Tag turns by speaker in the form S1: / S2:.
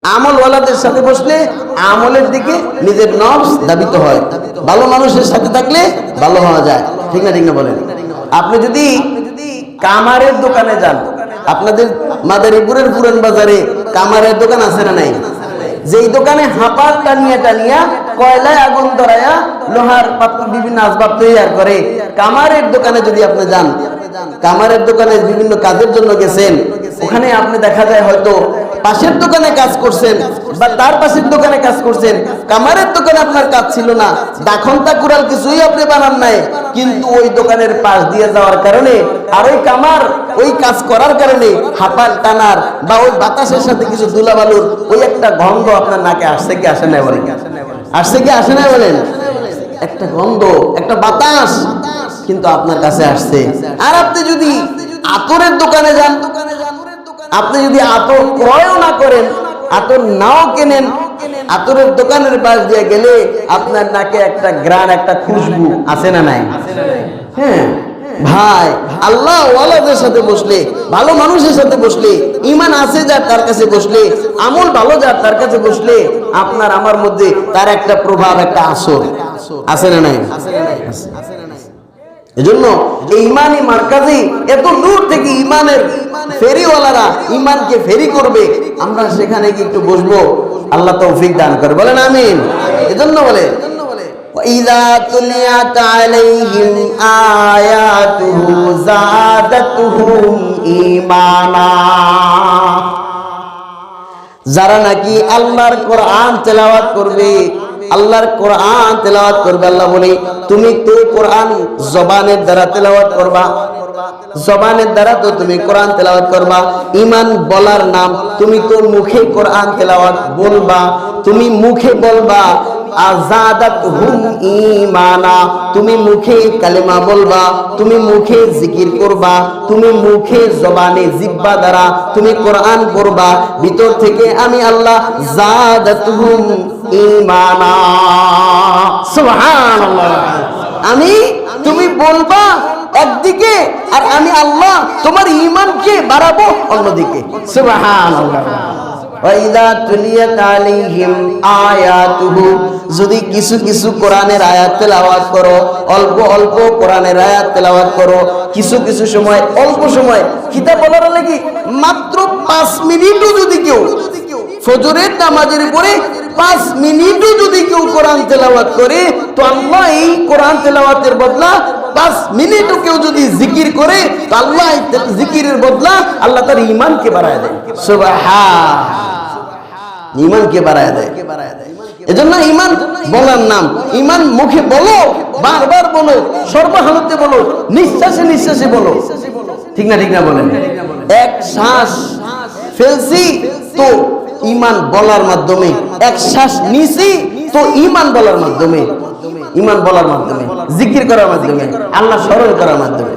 S1: আমলওয়ালাদের সাথে বসলে আমলের দিকে নিজের নফস দাবিত হয়, ভালো মানুষের সাথে থাকলে ভালো হওয়া যায়। ঠিক না? ঠিক না বলেন? আপনি যদি কামারের দোকানে যান, আপনাদের মাদারীপুরের পুরান বাজারে কামারের দোকান আছে না নাই? যেই দোকানে হাঁপার টানিয়া টানিয়া কয়লায় আগুন ধরায়া লোহার বিভিন্ন আসবাব তৈরি করে, কামারের দোকানে যদি আপনি যান, কামারের দোকানে বিভিন্ন কাজের জন্য গেছেন, ওখানে আপনি দেখা যায় হয়তো পাশের দোকানে কাজ করছেন বা তার পাশের দোকানে কাজ করছেন, কামারের দোকানে আপনার কাজ ছিল না, দাখনতা কুড়াল কিছুই আপনি বানান নাই, কিন্তু ওই দোকানের পাশ দিয়ে যাওয়ার কারণে আর ওই কামার ওই কাজ করার কারণে হাঁপার টানার বা ওই বাতাসের সাথে কিছু ধুলাবালুর ওই একটা গন্ধ আপনার নাকে আসছে কি আসে না বলেন? আসছে কি আসে না বলেন? একটা গন্ধ, একটা বাতাস কিন্তু আপনার কাছে আসছে। আর আপনি যদি আতরের দোকানে যান, আপনি যদি আতর ক্রয়ও না করেন, আতর নাও কেনেন, আতরের দোকানের পাশ দিয়ে গেলে আপনার নাকে একটা গ্রান, একটা খুশবু আছে না নাই? হ্যাঁ ভাই, আল্লাহ ওয়ালাদের সাথে বসলে, ভালো মানুষের সাথে বসলে, ঈমান আছে যার তার কাছে বসলে, আমল ভালো যার তার কাছে বসলে, আপনার আমার মধ্যে তার একটা প্রভাব, একটা আসর আছে না নাই? এজন্য এই ইমানি মার্কাজে এত দূর থেকে ইমানের ফেরিওয়ালারা ইমানকে ফেরি করবে, আমরা সেখানে কি একটু বসবো? আল্লাহ তৌফিক দান করে, বলেন আমিন। এজন্য বলে ইযা তুলিয়াত আলাইহিম আয়াতুহু যাদাতুহুম ঈমানা। যারা নাকি আল্লাহর কোরআন তেলাওয়াত করবে, আল্লাহর কোরআন তেলাওয়াত করবে, আল্লাহ বলে তুমি তো কোরআন জবানের দ্বারা তেলাওয়াত করবা, জবানের দ্বারা তো তুমি কোরআন তেলাওয়াত করবা, ঈমান বলার নাম, তুমি তো মুখে কোরআন তেলাওয়াত বলবা, তুমি মুখে বলবা, আযাদাতুহুম ঈমানা, তুমি মুখে কালেমা বলবা, তুমি মুখে জিকির করবা, তুমি মুখে জবানে জিহ্বা দ্বারা তুমি কোরআন পড়বা, ভিতর থেকে আমি আল্লাহ যাদাতুহুম ঈমানা, সুবহানাল্লাহ, আমি তুমি বলবা একদিকে আর আমি আল্লাহ তোমার ঈমানকে বাড়াবো অন্যদিকে, সুবহানাল্লাহ। ওয়াইদা তুলিয়াত আলাইহিম আয়াতুহু, যদি কিছু কিছু কোরআনের আয়াত তেলাওয়াত করো, অল্প অল্প কোরআনের আয়াত তেলাওয়াত করো, কিছু কিছু সময়, অল্প সময়, কিতাব বলার লাগি মাত্র 5 মিনিটও যদি কেউ ফজরের নামাজের পরে 5 মিনিটও যদি কেউ কোরআন তেলাওয়াত করে, তো আল্লাহ এই কোরআন তেলাওয়াতের বদলা 5 মিনিটও কেউ যদি জিকির করে, তো আল্লাহ জিকিরের বদলা আল্লাহ তার ঈমানকে বাড়ায় দেয়, সুবহান, ঈমানকে বাড়ায় দেয়। এজন্য ঈমান বলার নাম, ঈমান মুখে বলো, বারবার বলো, সর্বহালতে বলো, নিঃশ্বাসে নিঃশ্বাসে বলো। ঠিক না? ঠিক না বলেন? এক শ্বাস ফেলছি তো ঈমান বলার মাধ্যমে, এক শ্বাস নিছি তো ঈমান বলার মাধ্যমে, ঈমান বলার মাধ্যমে, জিকির করার মাধ্যমে, আল্লাহ স্মরণ করার মাধ্যমে।